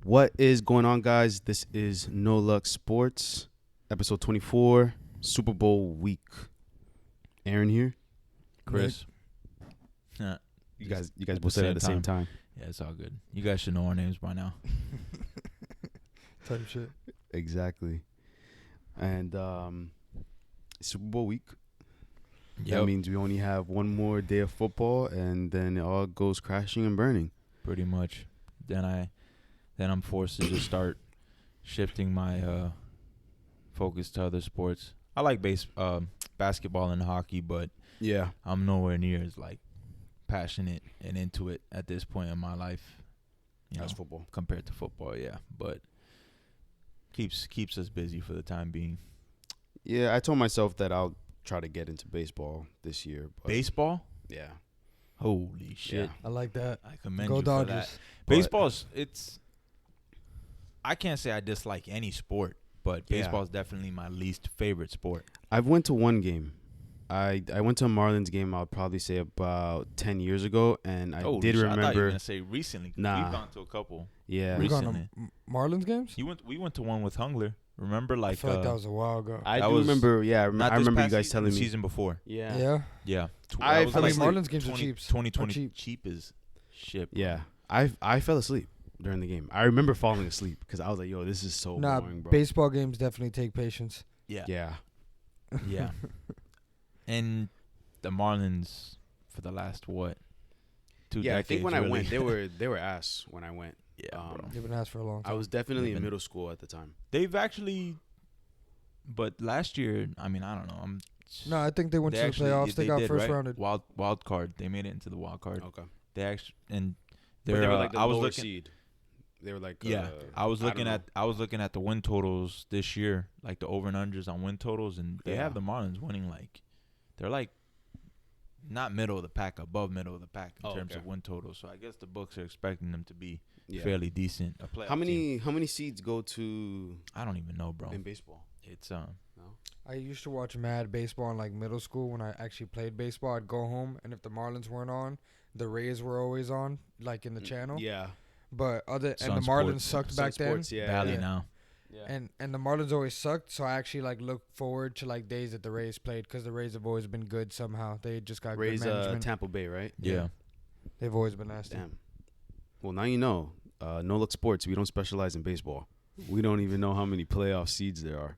What is going on, guys? This is No Luck Sports, episode 24, Super Bowl week. Aaron here. Chris. You guys both said it at the same time. Yeah, it's all good. You guys should know our names by now. Type shit. Exactly. And Super Bowl week. Yep. That means we only have one more day of football, and then it all goes crashing and burning. Pretty much. Then I'm forced to just start shifting my focus to other sports. I like basketball and hockey, but Yeah. I'm nowhere near as like passionate and into it at this point in my life. That's football. Compared to football, yeah. But keeps us busy for the time being. Yeah, I told myself that I'll try to get into baseball this year. But Baseball? Yeah. Holy shit. Yeah. I like that. I commend Go you Dodgers. for that. Baseball's I can't say I dislike any sport, but Yeah. baseball is definitely my least favorite sport. I've went to one game. I went to a Marlins game, I'll probably say about 10 years ago, and I did I thought you were remember. gonna say recently. Nah. We've gone to a couple. Yeah. We've gone Recently. to Marlins games? We went to one with Hungler. Remember, I like feel like that was a while ago. I That do was remember, yeah, not I this remember you past guys season, telling the me. season before. Yeah. Yeah. I That fell was asleep. Marlins games are cheap. 2020 cheap. cheap as shit. Bro. Yeah. I fell asleep during the game. I remember falling asleep because I was like, yo, this is so Nah, boring, bro. baseball games definitely take patience. Yeah. Yeah. Yeah. And the Marlins for the last what? 2 Yeah, I decades, think when I really. went, they were ass when I went. Yeah, bro. They've been asked for a long time. I was definitely in Even- middle school at the time. They've actually, but last year, I mean, I don't know. No, I think they went to the playoffs. They got did, first right? rounded. Wild card. They made it into the wild card. Okay. They actually and But they're. they were like the I was lower looking. seed. They were like Yeah, I was looking don't at the win totals this year, like the over and unders on win totals, and they Yeah. have the Marlins winning like, they're like, not middle of the pack, above middle of the pack in terms of win totals. So I guess the books are expecting them to be fairly decent. A playoff team. How many seeds go to I don't even know, bro. in baseball? It's No. I used to watch mad baseball in like middle school when I actually played baseball. I'd go home, and if the Marlins weren't on, the Rays were always on, like in the channel. Yeah. But and the Sun Marlins Sports. sucked Sun back Sports, then. yeah. Valley yeah. now. Yeah. And the Marlins always sucked, so I actually like look forward to like days that the Rays played because the Rays have always been good somehow. They just got Rays good management. Tampa Bay, right? Yeah. They've always been nasty. Damn. Well, now you know. No Look Sports, we don't specialize in baseball. We don't even know how many playoff seeds there are.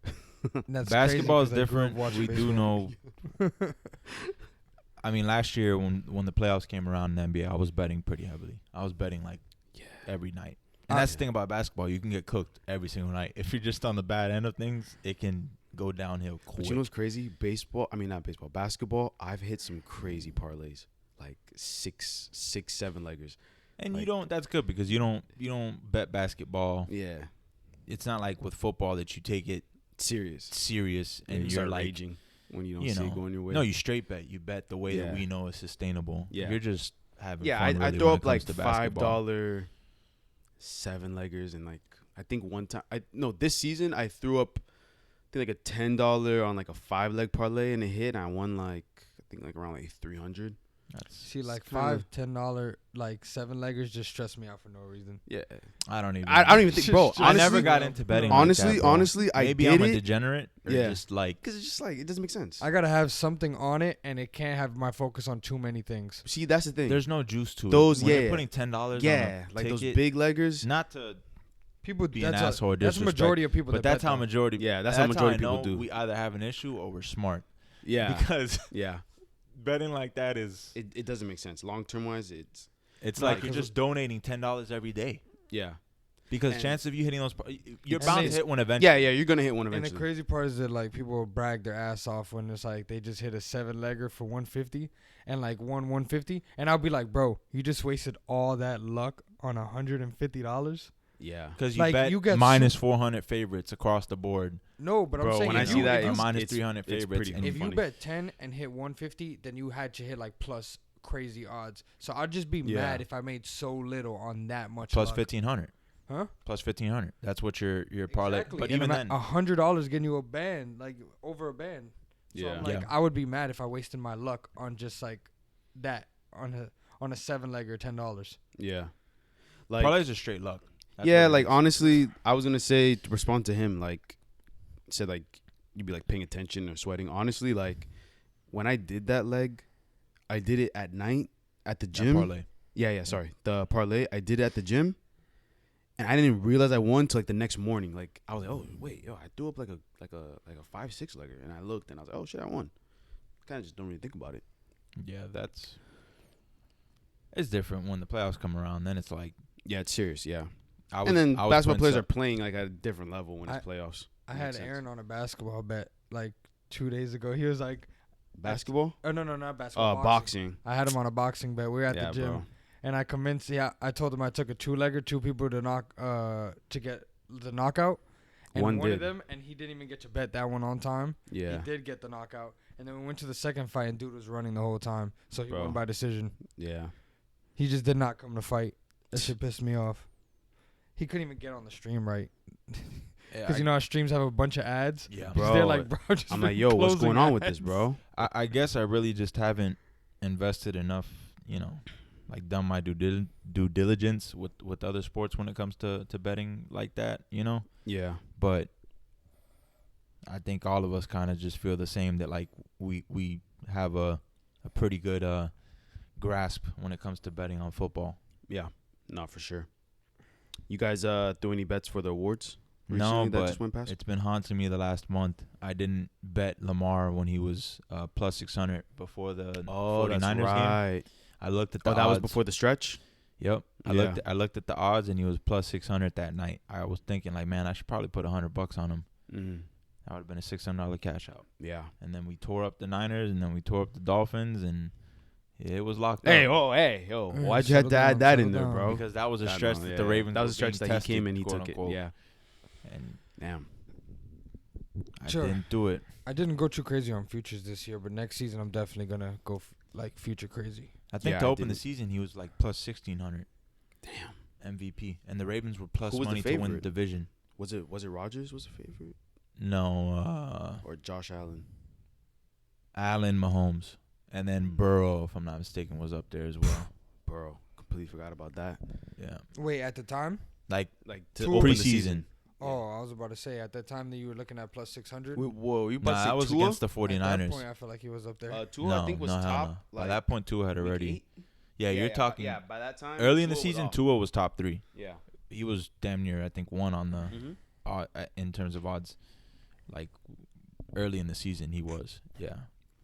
And that's Basketball is crazy 'cause I grew up different. watching We do baseball. know. I mean, last year when the playoffs came around in the NBA, I was betting pretty heavily. I was betting like every night. And that's the thing about basketball. You can get cooked every single night. If you're just on the bad end of things, it can go downhill quick. But you know what's crazy? Basketball, I've hit some crazy parlays. Like six, 7-leggers. And like- you don't. That's good because you don't bet basketball. Yeah. It's not like with football that you take it Serious. serious And and you you're start like, raging when you don't you see know, it going your way. no, you straight bet. You bet the way that Yeah. we know is sustainable. Yeah. You're just having Yeah, fun. I really throw when up it like comes to basketball. $5 7-leggers, and like I think one time this season I threw up like a $10 on like a 5-leg parlay, and it hit, and I won like I think like around like 300. That's, See, like It's kinda- $5, $10 like 7-leggers just stress me out for no reason. Yeah. I don't even. I don't even think, bro. I never honestly- got into betting. Honestly, like that, bro. honestly, I maybe did I'm a it degenerate. Or Yeah. just like because it's just like it doesn't make sense. I gotta have something on it, and it can't have my focus on too many things. See, that's the thing. there's no juice to Those- it. When yeah. you're putting $10. Yeah, on a like those ticket, big leggers. Not to People, be an that's asshole or that's the disrespect, majority of people. but that that's bet how that. majority. Yeah, that's how majority I people know do. We either have an issue or we're smart. Yeah, Because yeah. betting like that is It doesn't make sense. Long term wise, it's it's Right, like you're 'cause just donating $10 every day. yeah, Because And- chance of you hitting those, you're And bound to it's- hit one eventually. yeah. You're gonna hit one And the eventually. crazy part is that like people will brag their ass off when it's like they just hit a 7-legger for 150 and like won 150, and I'll be like, bro, you just wasted all that luck on $150. Yeah, Because you Like, bet you get minus 400 favorites across the board. No, but Bro, I'm saying when I if see you, that, if you, or it's- minus it's- 300 it's favorites. pretty and if you funny. bet 10 and hit 150, then you had to hit like plus crazy odds. So I'd just be Yeah. mad if I made so little on that much. plus luck. 1,500. Huh? Plus 1,500. That's what your parlay. Exactly. But And even I'm then, at $100 getting you a band, like over a band. So Yeah. I'm like, Yeah. I would be mad if I wasted my luck on just like that on a 7-legger $10. yeah. Like parlays are straight luck. That's Yeah, what it like is. honestly, I was gonna say to respond to him, like said like you'd be like paying attention or sweating. Honestly, like when I did that leg, I did it at night at the That gym. parlay. Yeah, sorry. The parlay, I did it at the gym. And I didn't realize I won till like the next morning. Like I was like, oh wait, I threw up like a 5-6 legger, and I looked and I was like, oh shit, I won. Kind of just don't really think about it. Yeah, it's different when the playoffs come around. Then it's like Yeah, it's serious. Yeah, I was, and then I was basketball putting players some- are playing like at a different level when it's playoffs. I Makes had sense. Aaron on a basketball bet like 2 days ago. He was like, Basketball. oh no, not basketball. Boxing. I had him on a boxing bet. We were at Yeah, the gym, bro. and I convinced. Yeah, I told him I took a 2-legger, 2 people to knock, to get the knockout, and One one of did. them, and he didn't even get to bet that one on time. Yeah, He did get the knockout, and then we went to the second fight, and dude was running the whole time, so he Bro. won by decision. yeah. He just did not come to fight. That shit pissed me off. He couldn't even get on the stream right. Yeah, Because you know how streams have a bunch of ads? Yeah, He's Bro, there like, bro, just I'm like, been yo, what's closing going on with ads. this, bro? I guess I really just haven't invested enough, like done my due diligence with other sports when it comes to betting like that, Yeah, But I think all of us kind of just feel the same, that like we have a pretty good grasp when it comes to betting on football. yeah. No, for sure. You guys threw any bets for the awards? No, recently that but just went past? it's been haunting me the last month. I didn't bet Lamar when he was plus 600 before the 49ers that's game. right. I looked at the Oh, that odds. was before the stretch? Yep. I Yeah. looked at the odds, and he was plus 600 that night. I was thinking like, man, I should probably put $100 on him. Mm. That would have been a $600 cash out. Yeah. And then we tore up the Niners, and then we tore up the Dolphins, and it was locked Hey, up. Why'd you have to add that in there, settle down. bro? Because that was a I stretch know, that yeah, the yeah. Ravens That was a were stretch being that he came tested, and he quote took unquote. it. Yeah. And Damn. I Sure. didn't do it. I didn't go too crazy on futures this year, but next season I'm definitely going to go like future crazy. I think Yeah, to I open the didn't. season, he was like plus 1,600 Damn. MVP. And the Ravens were plus Who was the money to win the favorite? division. Was it Rodgers was the favorite? No, Or Josh Allen? Allen, Mahomes. And then Burrow, if I'm not mistaken, was up there as well. Bro, completely forgot about that. Yeah. Wait, at the time? Like Like to Two open the preseason. season. Oh, I was about to say, at that time that you were looking at plus 600? Whoa, you Nah, I was Tua? against the At that 49ers. point, I feel like he was up there. Tua, no, I think was no, hell top. no. Like, By that point, Tua had week already. 8? Yeah, you're talking Yeah, by that time. early in the Tua was season. off. Tua was top 3. Yeah. He was damn near, I think, 1 on the Mm-hmm. in terms of odds. Like early in the season, he was. Yeah,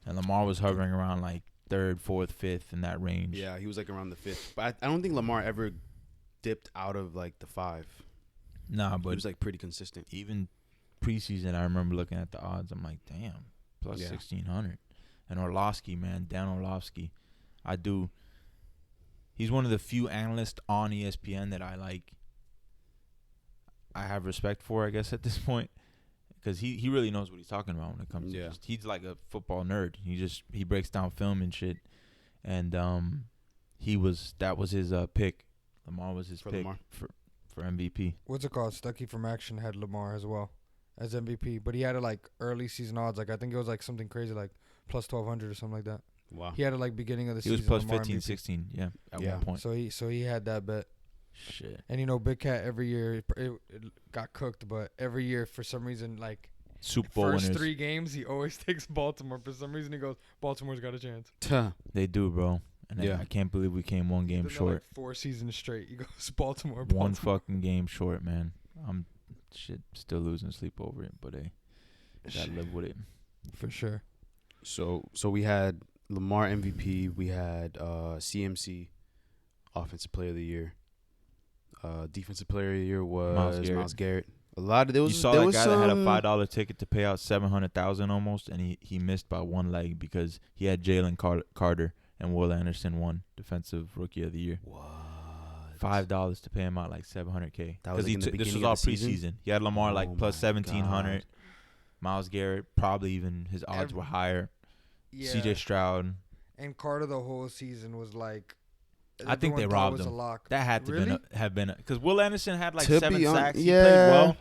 and Lamar was hovering around like 3rd, 4th, 5th in that range. Yeah, he was like around the 5th. But I don't think Lamar ever dipped out of like the 5. Nah, He but was like pretty consistent. even preseason, I remember looking at the odds. I'm like, damn, plus Yeah. 1,600. And Orlovsky, man, Dan Orlovsky, he's one of the few analysts on ESPN that I have respect for, I guess, at this point. Because he really knows what he's talking about when it comes to he's like a football nerd. He breaks down film and shit. And that was his pick. Lamar was his For pick Lamar. for MVP. What's it called? Stucky from Action had Lamar as well as MVP, but he had it like early season odds. Like I think it was like something crazy, like plus 1,200 or something like that. Wow. He had it like beginning of the He season. was plus Lamar 15, MVP. 16, yeah, at Yeah. one point. So he had that bet. Shit. And Big Cat every year it got cooked, but every year for some reason like Super Bowl first winners. 3 games he always takes Baltimore. For some reason he goes Baltimore's got a chance. They do, bro. And Yeah. I can't believe we came one game Then they're, short. Like 4 seasons straight. He goes Baltimore. One fucking game short, man. I'm still losing sleep over it, but hey, gotta live with it. For sure. So we had Lamar MVP. We had CMC Offensive Player of the Year. Defensive Player of the Year was Myles Garrett. A lot of there was You saw there that was guy that had a some- $5 ticket to pay out $700,000 almost, and he missed by 1 leg because he had Jalen Carter and Will Anderson won Defensive Rookie of the Year. What? $5 to pay him out like $700K. That was like in the this was beginning all of the season? preseason. He had Lamar like Oh plus my 1,700. God. Myles Garrett probably even his odds were higher. Yeah. CJ Stroud. And Carter the whole season was like. I think they everyone thought robbed was him. a lock. That had to Really? have been because Will Anderson had like To 7 be sacks. He yeah. played well,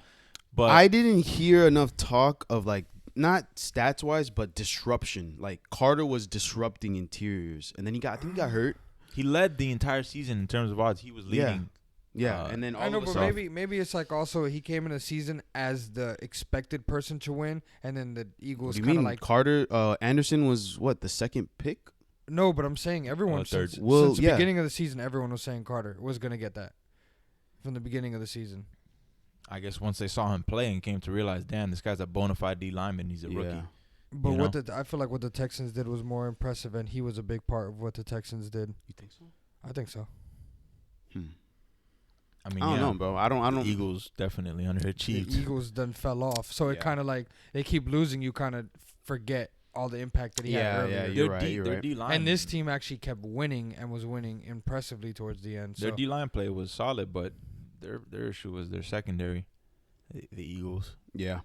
but I didn't hear enough talk of like not stats wise, but disruption. Like Carter was disrupting interiors, and then I think he got hurt. he led the entire season in terms of odds. He was leading Yeah, and then all I know, of a but sudden, maybe it's like also he came in the season as the expected person to win, and then the what Eagles do you kind of mean? like Carter Anderson was what, the second pick? no, but I'm saying everyone third. since the beginning of the season, everyone was saying Carter was gonna get that from the beginning of the season. I guess once they saw him play and came to realize, damn, this guy's a bona fide D lineman. He's a rookie. But You know? I feel like what the Texans did was more impressive, and he was a big part of what the Texans did. You think so? I think so. I mean, I don't know, bro. I don't. The Eagles definitely underachieved. The Eagles then fell off, so it kind of like they keep losing. You kind of forget all the impact that he had earlier. Yeah, you're right. You're their right. D-line, And this team actually kept winning and was winning impressively towards the end. their So. D-line play was solid, but their issue was their secondary, the Eagles. Yeah.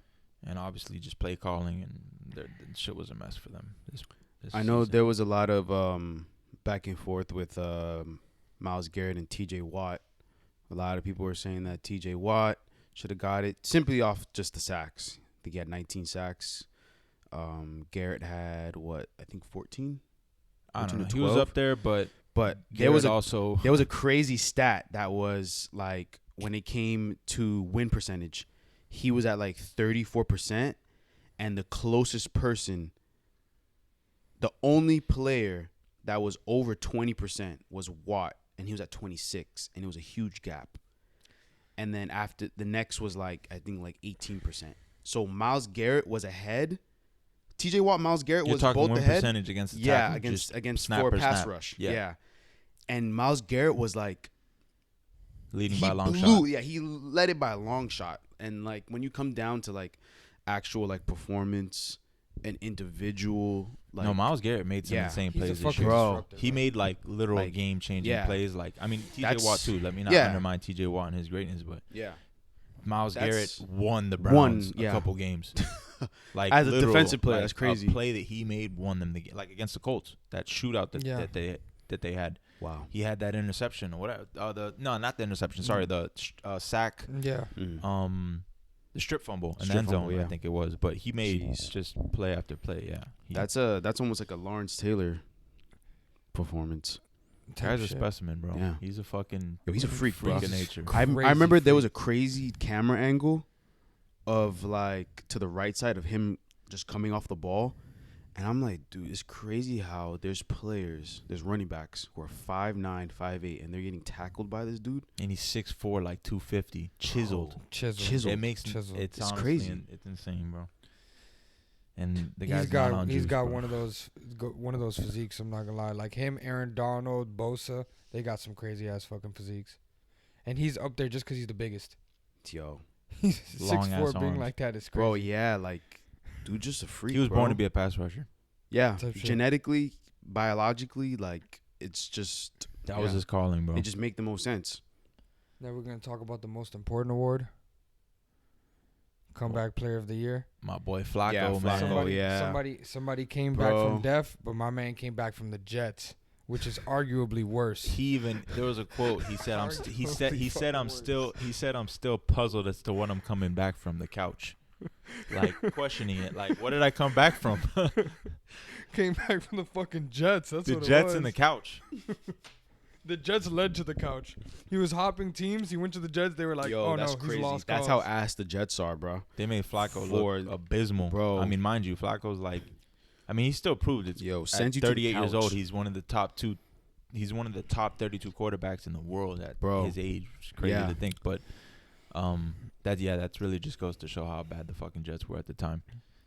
And obviously just play calling, and the shit was a mess for them. This I know season. there was a lot of back and forth with Myles Garrett and T.J. Watt. A lot of people were saying that T.J. Watt should have got it simply off just the sacks. I think he had 19 sacks. Garrett had, what, I think 14? I don't know. 14 He or was 12? up there, but there was also a crazy stat that was like when it came to win percentage, he was at like 34%, and the closest person, the only player that was over 20% was Watt, and he was at 26, and it was a huge gap. And then after the next was like, I think like 18%. So Myles Garrett was ahead. TJ Watt, Myles Garrett you're was talking both win ahead. percentage against the Yeah, tackle, just against snap for per pass snap. rush. Yeah. Yeah. And Myles Garrett was like leading he by a long blew, shot. Yeah, he led it by a long shot. And like when you come down to like actual like performance and individual, like No, Myles Garrett made some Yeah. insane He's a plays this fucking year. disruptor, He bro. made like literal Like, game-changing yeah. plays. Like, I mean, TJ That's- Watt too. Let me not yeah. undermine TJ Watt and his greatness, but yeah, Myles That's- Garrett won the Browns yeah. a couple games. Like As a literal, defensive player, like, that's crazy. A play that he made won them the game, like against the Colts. That shootout that they had. wow. He had that interception or whatever. Not the interception. Sorry, the sack. Yeah. The strip fumble in the Strip end zone. fumble, yeah. I think it was, but he made Jeez. just play after play. Yeah, That's almost like a Lawrence Taylor performance. guy's a specimen, bro. Yeah. He's a fucking Yo, he's a freak, bro. of nature. I Crazy remember there was freak. a crazy camera angle of like to the right side of him just coming off the ball. And I'm like, dude, it's crazy how there's running backs who are 5'9", 5'8", and they're getting tackled by this dude. And he's 6'4", like 250, chiseled. Chisel. It makes Chiseled. it's It's honestly crazy. It's insane, bro. And the He's guy's not on got juice, bro. one of those physiques. I'm not gonna lie, like him, Aaron Donald, Bosa, they got some crazy ass fucking physiques, and he's up there just because he's the biggest. Yo, He's Long 6'4", ass being arms. like that is crazy. bro, yeah, like, dude, just a freak. He was bro. born to be a pass rusher. Yeah, Type shit. genetically, biologically, like it's just That was his calling, bro. It just make the most sense. Now we're gonna talk about the most important award. Comeback Player of the Year. My boy Flacco, Yeah, man. Flacco. Somebody came back Bro. from deaf, but my man came back from the Jets, which is arguably worse. He even there was a quote. He said he said I'm still puzzled as to what I'm coming back from the couch, like questioning it. Like, what did I come back from? Came back from the fucking Jets. That's The what Jets it was. and the couch. The Jets led to the couch. He was hopping teams. He went to the Jets. They were like, Yo, "Oh that's no, crazy. he's lost." That's cause. how ass the Jets are, bro. They made Flacco For- look abysmal, bro. I mean, mind you, Flacco's like, I mean, he still proved it. Yo, At sends you to the 38 years couch. old, he's one of the top 32 quarterbacks in the world at Bro. his age. Which is crazy Yeah. to think, but that's really just goes to show how bad the fucking Jets were at the time.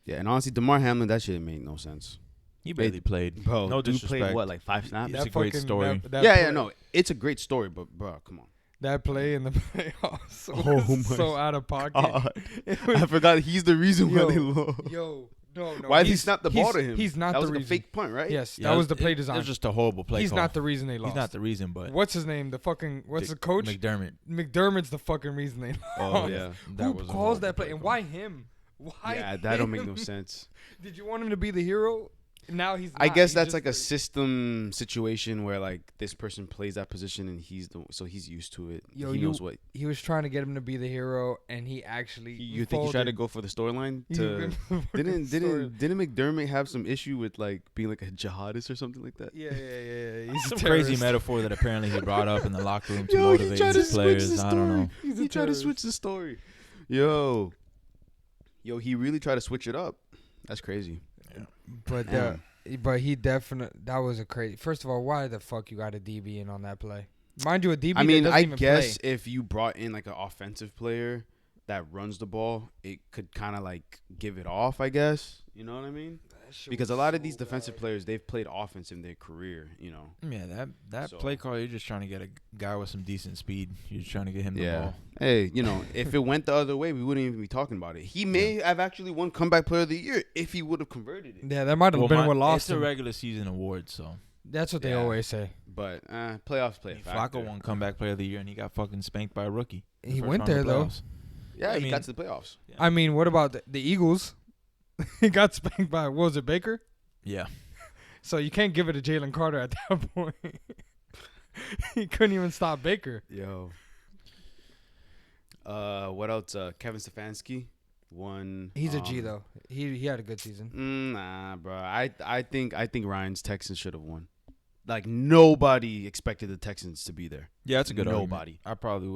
Yeah, and honestly, DeMar Hamlin, that shit made no sense. He barely played. Bro, No dude disrespect. played what, like 5 snaps? It's a great story. Yeah, no, it's a great story, but bro, come on. That play in the playoffs Oh was my so out of pocket. It was- I forgot he's the reason why Yo, they lost. Yo, no. Why did he he's- snap the he's- ball to him? He's not That the was like reason. a fake punt, right? Yes, Yeah, that was the play It design. was just a horrible play He's call. not the reason they lost. He's not the reason, but What's his name? The coach? McDermott. McDermott's the fucking reason they lost. Oh, yeah. That Who was a calls that horrible play? And call. why him? Why? Yeah, that don't make no him? sense. Did you want him to be the hero? now he's. I not. guess He's that's just like a system situation where like this person plays that position and he's used to it. Yo, He knows what. He was trying to get him to be the hero, and he actually. You think he tried to go for the storyline? Didn't McDermott have some issue with like being like a jihadist or something like that? Yeah. He's Some a crazy terrorist. metaphor that apparently he brought up in the locker room to Yo, he motivate tried to his switch players. the story. I don't know. He tried to switch the story. Yo, he really tried to switch it up. That's crazy. But Damn. but he definitely that was a crazy. First of all, why the fuck you got a DB in on that play? Mind you, a DB. I mean, that doesn't I even guess play. if you brought in like an offensive player that runs the ball, it could kind of like give it off. I guess you know what I mean. Because a lot of these defensive players, they've played offense in their career, you know. Yeah, that So- play call, you're just trying to get a guy with some decent speed. You're just trying to get him the ball. Hey, you know, if it went the other way, we wouldn't even be talking about it. He may have actually won comeback player of the year if he would have converted it. Yeah, that might have been what lost It's a him. regular season award, so. That's what they Yeah. always say. But playoffs play a factor. Flacco won comeback player of the year, and he got fucking spanked by a rookie. He First went round of there though. playoffs. Yeah, I he mean- got to the playoffs. Yeah. I mean, what about the Eagles? He got spanked by what was it, Baker? Yeah. So you can't give it to Jalen Carter at that point. He couldn't even stop Baker. Yo. What else? Kevin Stefanski won. He's a G though. He had a good season. Nah, bro. I think Ryan's Texans should have won. Like nobody expected the Texans to be there. Yeah, that's a good argument. Nobody. I probably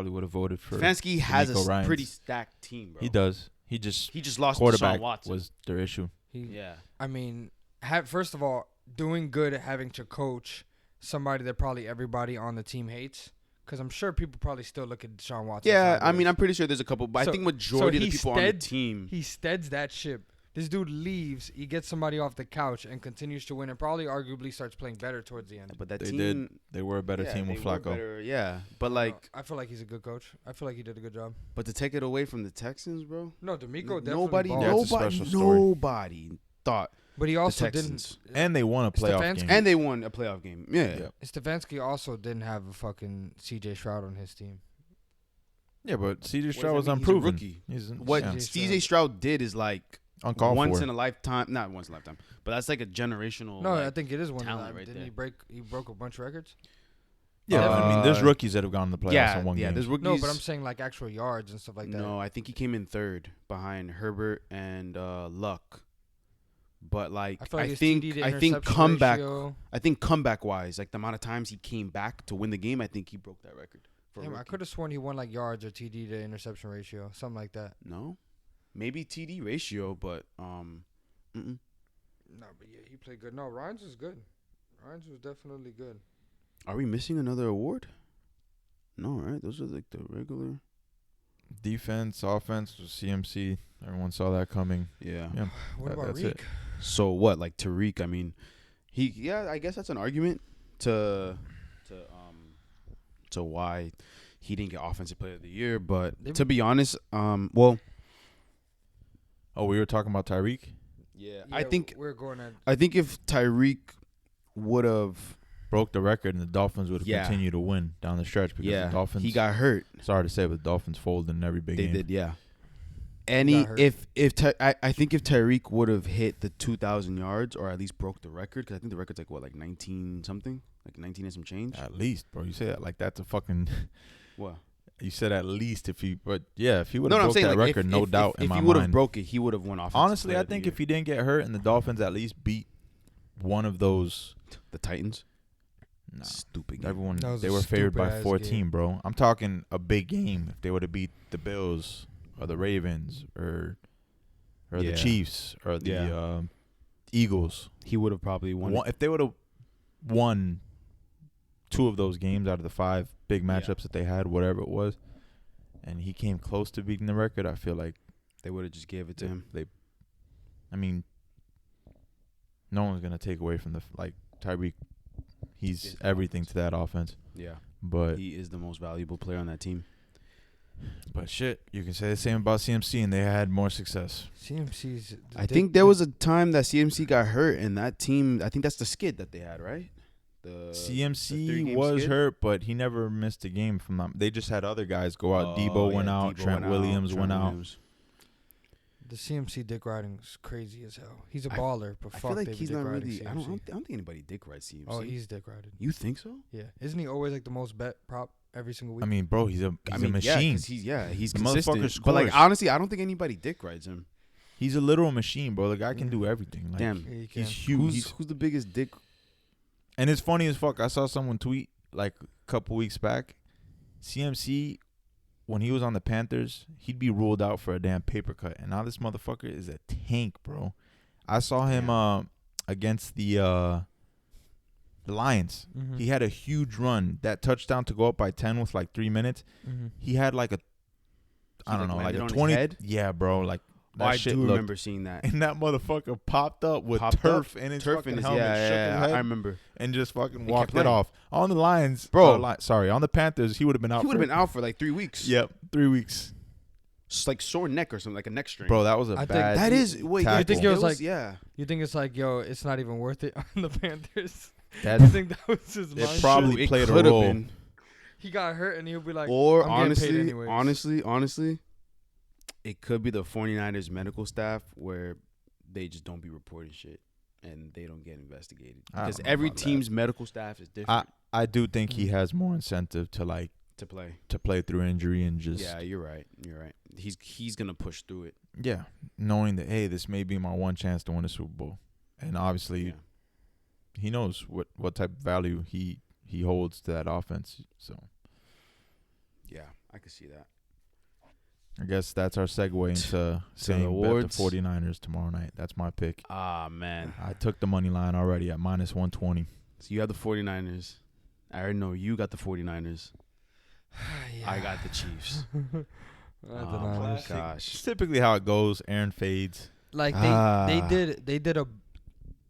would have voted for Stefanski has a D'Amico Ryans. pretty stacked team, bro. He does. He just lost quarterback Deshaun Watson. was their issue. Yeah. I mean, first of all, doing good at having to coach somebody that probably everybody on the team hates. Because I'm sure people probably still look at Deshaun Watson. Yeah, I sideways. mean, I'm pretty sure there's a couple, but So- I think majority so of the he people on the stead- team. He steads that ship. This dude leaves. He gets somebody off the couch and continues to win, and probably arguably starts playing better towards the end. But that They team did. They were a better yeah, team with they were Flacco. better, yeah, but I don't like, know. I feel like he's a good coach. I feel like he did a good job. but to take it away from the Texans, bro. No, D'Amico definitely Nobody, balled. Yeah, it's a nobody, special story. nobody thought But he also the didn't. Texans, And they won a playoff Stefanski- game. and they won a playoff game. Yeah, Yeah. Stefanski also didn't have a fucking C.J. Stroud on his team. Yeah, but C.J. What Stroud does was that mean? He's a unproven. rookie. He's What Yeah. CJ Stroud did is like uncalled once for. in a lifetime, not once in a lifetime, but that's like a generational. No, like, I think it is one of talent them. right Didn't there. he broke a bunch of records? Yeah, I mean, there's Uh, rookies that have gone to the playoffs yeah, in one yeah. game. There's rookies. No, but I'm saying like actual yards and stuff like that. No, I think he came in third behind Herbert and Luck. But like, I feel like I his think TD to I think interception comeback. ratio- I think comeback wise, like the amount of times he came back to win the game, I think he broke that record. For a Damn, I rookie. could have sworn he won like yards or TD to interception ratio, something like that. No, maybe TD ratio, but No, but yeah, he played good. No, Ryans was good. Ryans was definitely good. are we missing another award? No, right? Those are like the regular. Defense, offense, CMC. Everyone saw that coming. Yeah. Yeah. What about that's Reek? it. So what? Like Tariq? I mean, I guess that's an argument to why he didn't get offensive player of the year. But to be honest, well, Oh, we were talking about Tyreek? yeah, Yeah, I think if Tyreek would have, Broke the record, and the Dolphins would have Yeah. continued to win down the stretch because the Dolphins. he got hurt. Sorry to say, but the Dolphins folded in every big They game. did, yeah. And He he, got hurt. I think if Tyreek would have hit the 2,000 yards or at least broke the record, because I think the record's like what, like 19 something, like 19 and some change. At least, bro. You say that like that's a fucking. What? You said at least if he, but yeah, if he would No, have I'm broke saying that like record, no doubt in if my he would have mind. broke it, he would have won offensive. Honestly, player I of the think year. if he didn't get hurt and the Dolphins at least beat one of those, the Titans, nah, stupid game. everyone That was they a were favored by stupid-ass 14, game. bro. I'm talking a big game. If they would have beat the Bills or the Ravens or the Yeah. Chiefs or the Yeah. Eagles, He would have probably won. if they would have won two of those games out of the 5 big matchups that they had, whatever it was, and he came close to beating the record, I feel like They would have just gave it to him. I mean, no one's gonna take away from Tyreek. He's Is everything to that offense. Yeah, But he is the most valuable player on that team. shit, you can say the same about CMC, and they had more success. CMC's. I think there was a time that CMC got hurt, and that team. I think that's the skid that they had, right? The CMC 3-game was skid? hurt, but he never missed a game from them. They just had other guys go out. Debo went out. Debo Trent Williams Trent went out. Williams. the CMC dick riding is crazy as hell. He's a I- baller, but I fuck, feel like they be he's dick not riding really. CMC. I don't think anybody dick rides CMC. Oh, he's dick riding. You think so? Yeah, isn't he always like the most bet prop every single week? I mean, bro, he's a machine. He's The consistent. motherfucker But like scores. honestly, I don't think anybody dick rides him. He's a literal machine, bro. The guy can Yeah. do everything. Like, Damn, Yeah, he can. he's huge. who's the biggest dick? And it's funny as fuck. I saw someone tweet like a couple weeks back. CMC, when he was on the Panthers, he'd be ruled out for a damn paper cut. And now this motherfucker is a tank, bro. I saw him against the Lions. Mhm. He had a huge run. That touchdown to go up by 10 with like 3 minutes. Mhm. He had like a, I don't know, like landed a on his 20. head? Yeah, bro. Like that Oh, I shit do looked. remember seeing that. And that motherfucker popped up with Popped turf up? in his Turf fucking in his helmet, shook his head, I remember. and just fucking kept walked it playing. off. On the Lions, Bro. sorry, on the Panthers, he would have been out. He would have for- been out for like 3 weeks. Yep, 3 weeks. It's like sore neck or something, like a neck strain. Bro, that was a I think bad. that is. Wait, tackle. you You think it was skills? like- Yeah. You think it's like, yo, it's not even worth it on the Panthers? That- You think that was his It mind? probably It played a could have role. been. He got hurt and he'll be like, Or I'm getting paid honestly, anyways. it could be the 49ers medical staff where they just don't be reporting shit and they don't get investigated. I don't Because know every about that. team's medical staff is different I do think he has more incentive to like to play. to play through injury and just Yeah, you're right. He's gonna push through it. yeah, knowing that hey, this may be my one chance to win a Super Bowl, and obviously Yeah. he knows what type of value he holds to that offense. So Yeah, I could see that. I guess that's our segue into saying bet awards. the 49ers tomorrow night. That's my pick. Ah, man. I took the money line already at minus 120. So you have the 49ers. I already know you got the 49ers. yeah. I got the Chiefs. I Oh, don't know. my It's gosh. typically how it goes. Aaron fades. Like they did a.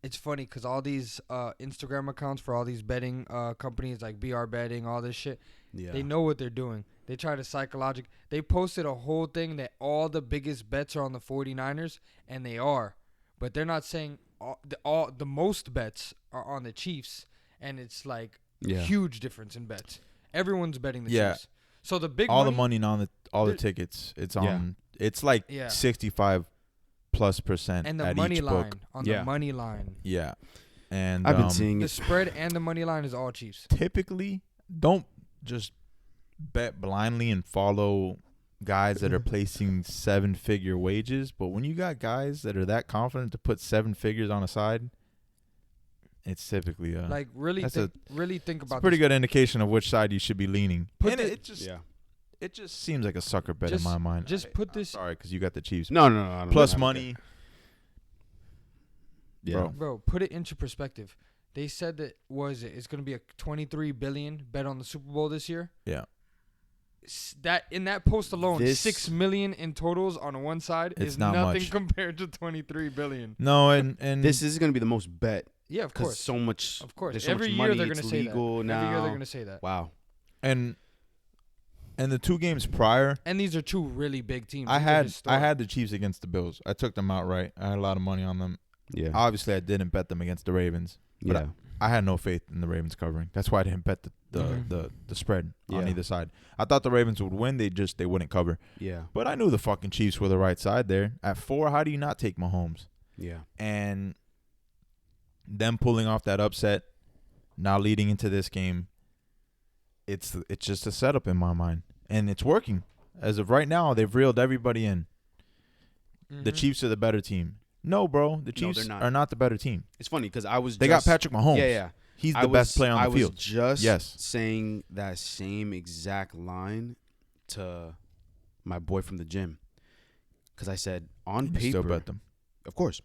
It's funny because all these Instagram accounts for all these betting companies like BR Betting, all this shit, Yeah. they know what they're doing. They try to psychological. They posted a whole thing that all the biggest bets are on the 49ers, and they are, but they're not saying all the most bets are on the Chiefs, and it's like huge difference in bets. Everyone's betting the Chiefs. So the big all the money on all the the- tickets. It's Yeah. on. It's like Yeah. 65+% and the at money each line book. on Yeah. the money line. Yeah, and I've been seeing The it. spread and the money line is all Chiefs. typically don't just bet blindly and follow guys that are placing 7-figure wages. But when you got guys that are that confident to put 7 figures on a side, it's typically Like really that's think it's about a pretty this. good indication of which side you should be leaning. Put And the- it just seems like a sucker bet in my mind. just put I'm this- sorry, because you got the Chiefs. No. I don't Plus know. money. Yeah. Bro, put it into perspective. They said that it's going to be a 23 billion bet on the Super Bowl this year. Yeah. That in that post alone, This- 6 million in totals on one side It's is not nothing much. compared to 23 billion. No, and This is gonna be the most bet Yeah, of because course. so much. Of course. There's so Every much year money. they're going It's to say that. legal now. Every year they're going to say that. Wow. and the 2 games prior, And these are two really big teams. I These are had historic. the Chiefs against the Bills. I took them outright. I had a lot of money on them. Yeah. Obviously, I didn't bet them against the Ravens. But Yeah. I had no faith in the Ravens covering. That's why I didn't bet the Mhm. spread on Yeah. either side. I thought the Ravens would win. They wouldn't cover. Yeah. But I knew the fucking Chiefs were the right side there. At 4, how do you not take Mahomes? Yeah. And them pulling off that upset, now leading into this game, it's just a setup in my mind. And it's working. As of right now, they've reeled everybody in. The Mhm. Chiefs are the better team. No, bro. The No, Chiefs they're not. are not the better team. It's funny because I was. They got Patrick Mahomes. Yeah. He's I the best player on the I field. was just Yes. saying that same exact line to my boy from the gym because I said on And you paper, still bet them. of course,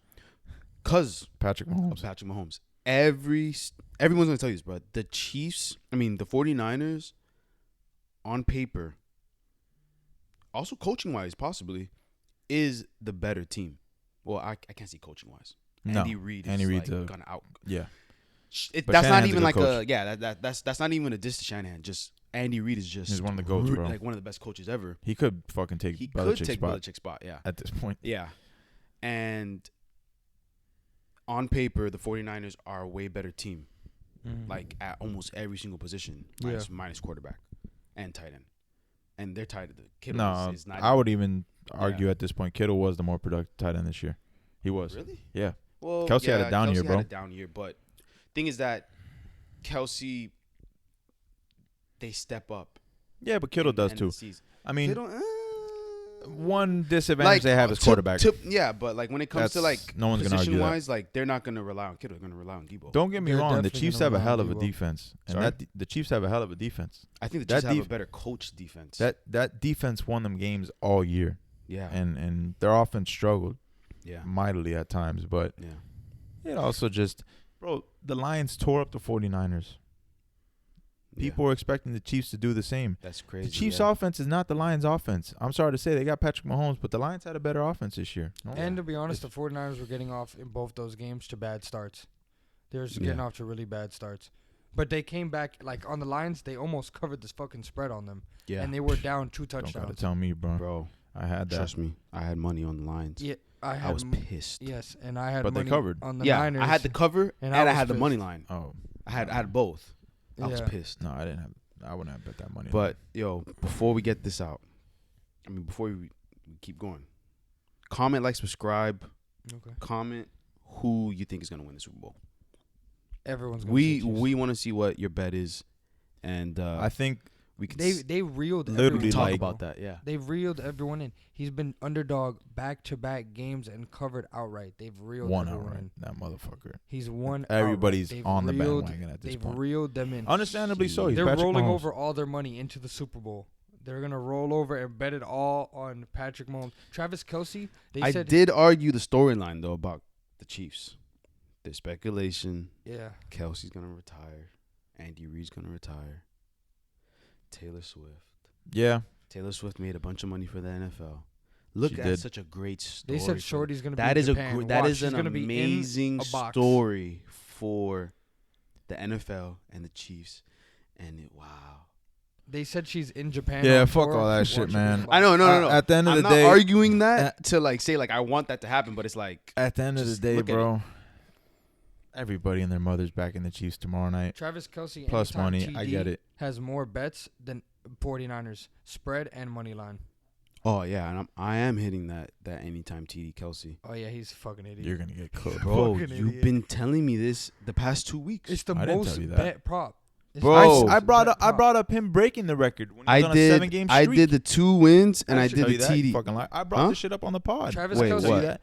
because Patrick Mahomes. Patrick Mahomes. Everyone's gonna tell you this, bro. The 49ers, on paper, also coaching wise, possibly, is the better team. Well, I can't see coaching wise. No. Andy Reid is Andy Reid's like a- gonna out. Yeah. But That's not Shanahan's a even good like coach. that's not even a diss to Shanahan. Just Andy Reid is just He's one of the GOATs, bro. like one of the best coaches ever. He could fucking take He Belichick's could take spot Belichick's spot, yeah. at this point. Yeah. And on paper, the 49ers are a way better team. Mhm. Like at almost every single position, minus quarterback and tight end. And they're tight. The Kittle No, is not. I would even argue at this point Kittle was the more productive tight end this year. He was. Really? Yeah. Well, Kelsey had a down year, Kelsey bro. had a down year, but thing is that Kelsey, they step up. Yeah, but Kittle does in too. the season. I mean, Kittle, one disadvantage they have is quarterback. Yeah, but like when it comes to like no one's gonna argue that. position-wise, like they're not gonna rely on Kittle. They're gonna rely on Debo. Don't get me They're wrong. The definitely Chiefs gonna have a rely hell on of a Debo. defense, and Sorry? the Chiefs have a hell of a defense. I think the that Chiefs have def- a better coached defense. That defense won them games all year, yeah, and their offense struggled yeah, mightily at times, but yeah. it also just, bro, the Lions tore up the 49ers. People were expecting the Chiefs to do the same. That's crazy. The Chiefs' offense is not the Lions' offense. I'm sorry to say they got Patrick Mahomes, but the Lions had a better offense this year. No? And to be honest, the 49ers were getting off in both those games to bad starts. They were just getting off to really bad starts. But they came back, like on the Lions, they almost covered this fucking spread on them. Yeah. And they were down 2 Don't touchdowns. gotta tell me, bro. I had that. Trust me, I had money on the Lions. Yeah, I was pissed. Yes, and I had But they money covered. on the Yeah, Niners. I had the cover and I I was had the pissed. money line. Oh, I had both. I was Yeah. pissed. no, I didn't have. I wouldn't have bet that money. But yo, before we get this out, I mean, before we keep going, comment, like, subscribe. Okay. Comment who you think is gonna win the Super Bowl. Everyone's going We to say Chiefs. we want to see what your bet is, and I think we can They reeled literally everyone talk like- about that. Yeah, They've reeled everyone in. He's been underdog back-to-back games and covered outright. They've reeled one everyone outright. in. That motherfucker. He's won. Everybody's outright. They've on the reeled- bandwagon at this They've point. reeled them in. Understandably so. He's They're Patrick rolling Mahomes. over all their money into the Super Bowl. They're gonna roll over and bet it all on Patrick Mahomes. Travis Kelce. I did argue the storyline though about the Chiefs. There's speculation. Yeah. Kelsey's gonna retire. Andy Reid's gonna retire. Taylor Swift. Yeah. Taylor Swift made a bunch of money for the NFL. Look She at did. such a great story. They said for Shorty's gonna that be is in Japan. that Watch, is she's an gonna be in amazing a box. story for the NFL and the Chiefs. And wow. They said she's in Japan. Yeah, on fuck tour. all that Watch shit, her man. in a I know, box. no. At the end of I'm the not day, arguing that to like say like I want that to happen, but it's like at the end of the Just day, look at bro, everybody and their mother's back in the Chiefs tomorrow night. Travis Kelce Plus anytime money, TD I get it. has more bets than 49ers spread and money line. oh yeah, and I am hitting that anytime TD Kelsey. Oh yeah, he's a fucking idiot. You're gonna get cooked, Bro, Fucking you've idiot. been telling me this the past 2 weeks. It's the I didn't most tell you that. bet prop. It's Bro. the most I brought bet up prop. him breaking the record when he was I on a did 7-game I streak. did the 2 wins and I should did tell the you that, you TD. fucking lie. I brought Huh? this shit up on the pod. Travis Wait, Kelce. what? That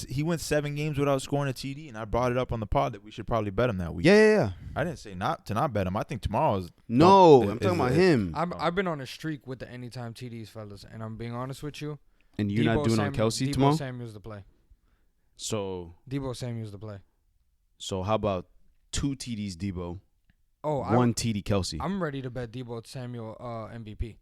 he went 7 games without scoring a TD, and I brought it up on the pod that we should probably bet him that week. Yeah. I didn't say not to not bet him. I think tomorrow is No, is- I'm talking is- about is- him. I've been on a streak with the anytime TDs, fellas, and I'm being honest with you. And you're not doing on Kelsey Debo tomorrow? Samuel's the play. So Debo Samuel's the play. how about 2 TDs Debo, Oh, 1 TD Kelsey? I'm ready to bet Debo Samuel MVP.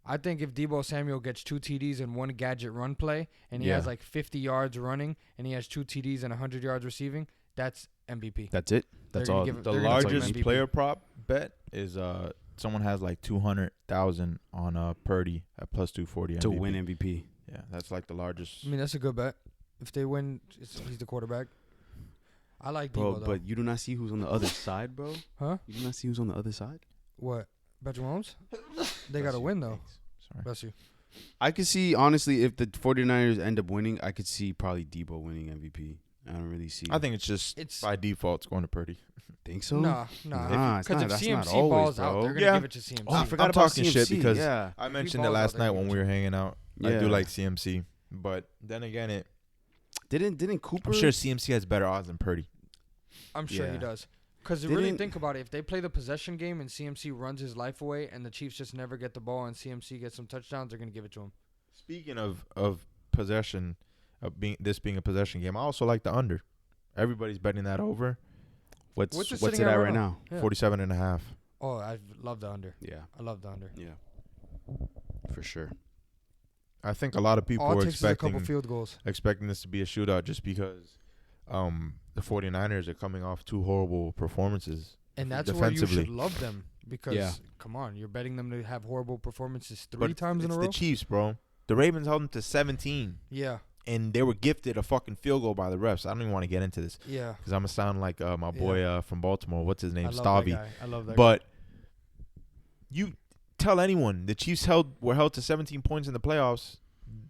I think if Debo Samuel gets 2 TDs and 1 gadget run play, and he Yeah. has like 50 yards running, and he has 2 TDs and 100 yards receiving, that's MVP. That's it. That's gonna all. give it- the they're gonna give him largest MVP. player prop bet is someone has like 200,000 on Purdy at plus 240 to MVP. win MVP. Yeah, that's like the largest. I mean, that's a good bet. If they win, he's the quarterback. I like Bro, Debo though. but you do not see who's on the other side, bro. Huh? You do not see who's on the other side. What? Patrick Mahomes? They got to win though. Sorry. Bless you. I could see, honestly, if the 49ers end up winning, I could see probably Debo winning MVP. I don't really see. I think it's just It's by default it's going to Purdy. think so. nah. Nah, it's Because not. if That's CMC not always, balls out, bro. they're gonna Yeah. give it to CMC. Oh, I I'm forgot about talking shit CMC. because yeah. I he mentioned it balls out, last they're night gonna when give we it were hanging out. I Yeah. do like CMC, but then again, Didn't Cooper? I'm sure CMC has better odds than Purdy. I'm sure he Yeah. does. Because Didn't- really think about it. If they play the possession game and CMC runs his life away and the Chiefs just never get the ball and CMC gets some touchdowns, they're going to give it to him. Speaking of possession, being a possession game, I also like the under. Everybody's betting that over. What's What's it it sitting at at right right now? Yeah. 47.5. Oh, I love the under. Yeah, I love the under. yeah, for sure. I think a lot of people All it were takes is a couple expecting field goals. this to be a shootout just because the 49ers are coming off 2 horrible performances. And that's where you defensively. should love them. Because, Yeah. come on, you're betting them to have horrible performances three But times in a it's row? the Chiefs, bro. The Ravens held them to 17, Yeah, and they were gifted a fucking field goal by the refs. I don't even want to get into this yeah. because I'm going to sound like my boy from Baltimore. What's his name? I love Stavi. that guy. I love that guy. But you tell anyone the Chiefs were held to 17 points in the playoffs.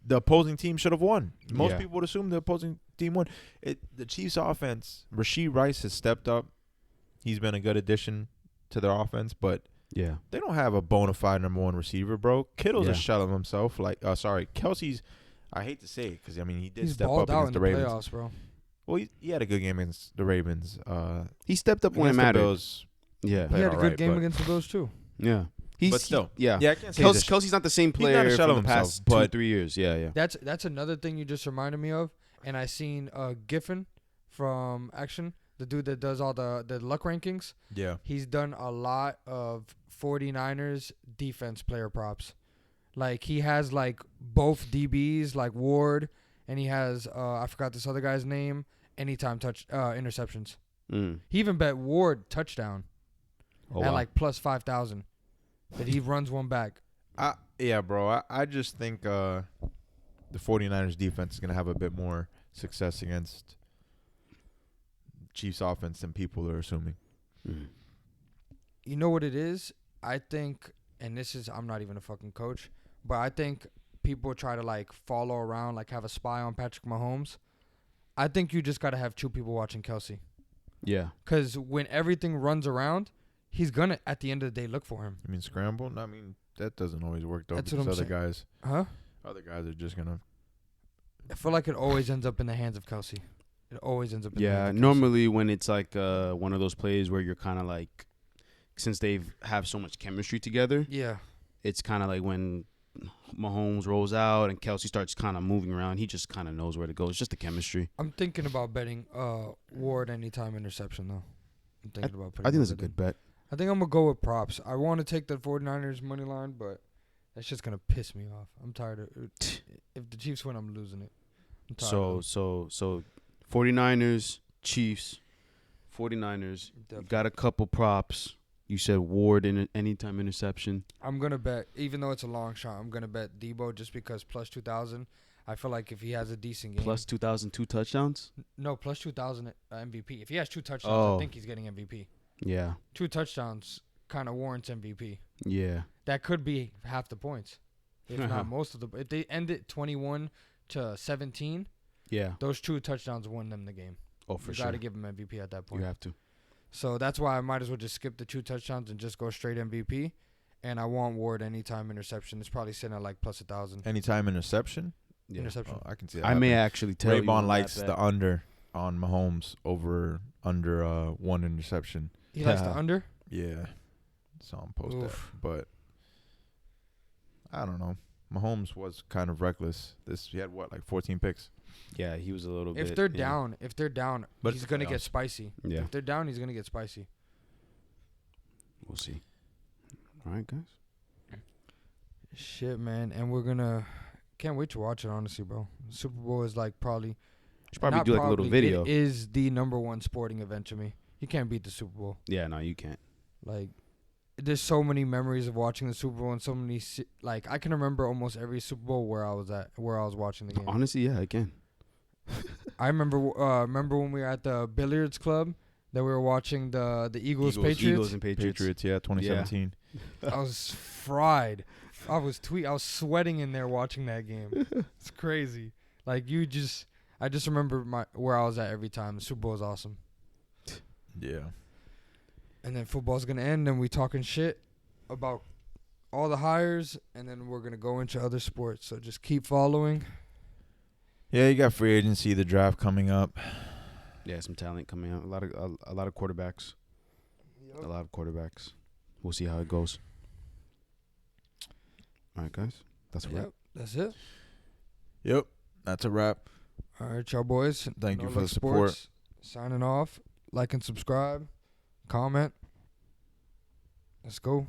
the opposing team should have won. Most Yeah. people would assume the opposing team won. The Chiefs' offense, Rashee Rice has stepped up. He's been a good addition to their offense, but Yeah. they don't have a bona fide number one receiver, bro. Kittle's Yeah. a shell of himself. Kelsey's. I hate to say it because I mean he did He's step balled up out against in the the Ravens. playoffs, bro. Well, he had a good game against the Ravens. He stepped up when it Against the mattered. Bills, Yeah. He played had a all good right, game but- against the Bills too. Yeah. But still, yeah. I can't say he's a sh- Kelsey's not the same he's not a player shell from of the himself, past but- 2-3 years. Yeah, yeah. That's another thing you just reminded me of. And I seen Giffen from Action, the dude that does all the luck rankings. Yeah. He's done a lot of 49ers defense player props. Like he has like both DBs like Ward, and he has I forgot this other guy's name. Anytime interceptions. Mm. He even bet Ward touchdown Oh, at wow. like plus 5,000 that he runs one back. Yeah, bro. I just think the 49ers defense is going to have a bit more success against Chiefs offense than people are assuming. Mm. You know what it is? I think, and this is, I'm not even a fucking coach, but I think people try to like follow around, like have a spy on Patrick Mahomes. I think you just got to have two people watching Kelsey. Yeah. Because when everything runs around, he's going to, at the end of the day, look for him. I mean, scramble? I mean, that doesn't always work, though. That's what Because I'm other guys are just going to. I feel like it always ends up in the hands of Kelsey. It always ends up in the Yeah. hands of Kelsey. Normally, when it's like one of those plays where you're kind of like, since they've have so much chemistry together, Yeah. it's kind of like when Mahomes rolls out and Kelsey starts kind of moving around. He just kind of knows where to go. It's just the chemistry. I'm thinking about betting Ward anytime interception, though. I'm thinking about putting I think that's a that in. good bet. I think I'm going to go with props. I want to take the 49ers money line, but that's just going to piss me off. I'm tired of it. If the Chiefs win, I'm losing it. I'm tired of So 49ers, Chiefs, 49ers. them. You got a couple props. You said Ward in an anytime interception. I'm going to bet, even though it's a long shot, I'm going to bet Debo just because plus 2,000. I feel like if he has a decent game. Plus 2,002 touchdowns? No, plus 2,000 MVP. If he has two touchdowns, Oh. I think he's getting MVP. Yeah. 2 touchdowns kind of warrants MVP. Yeah. That could be half the points, if not most of the. If they end it 21-17, Yeah. those 2 touchdowns won them the game. Oh, for You sure. got to give him MVP at that point. You have to. So that's why I might as well just skip the 2 touchdowns and just go straight MVP. And I want Ward anytime interception. It's probably sitting at like plus 1,000. Anytime interception? Yeah. Interception. Oh, I can see that. I may happening. actually tell you. on Raybon that likes bet. the under on Mahomes under 1 interception. He likes the Yeah. under. Yeah. Saw him post that. Oof. But I don't know. Mahomes was kind of reckless. He had what, like 14 picks? Yeah, he was a little bit. If they're yeah. down, But he's it's gonna playoffs. get spicy. Yeah. If they're down, he's gonna get spicy. We'll see. All right, guys. Shit, man, and can't wait to watch it. Honestly, bro, Super Bowl is like probably. Should probably not do like a little probably, video. It is the #1 sporting event to me. You can't beat the Super Bowl. Yeah, no, you can't. Like, there's so many memories of watching the Super Bowl and so many like I can remember almost every Super Bowl where I was watching the game. Honestly, yeah, I can. I remember when we were at the billiards club that we were watching the Eagles Patriots. Eagles and Patriots. Yeah, 2017. I was fried. I was sweating in there watching that game. It's crazy. Like I just remember where I was at every time. The Super Bowl is awesome. Yeah. And then football's gonna end, and we talking shit about all the hires, and then we're gonna go into other sports. So just keep following. Yeah, you got free agency, the draft coming up. Yeah, some talent coming out. A lot of quarterbacks. A lot of quarterbacks. We'll see how it goes. All right, guys. That's a wrap. Yep, that's it. Yep. That's a wrap. All right, y'all boys. Thank you No for Luck the support. Sports. Signing off. Like and subscribe. Comment. Let's go.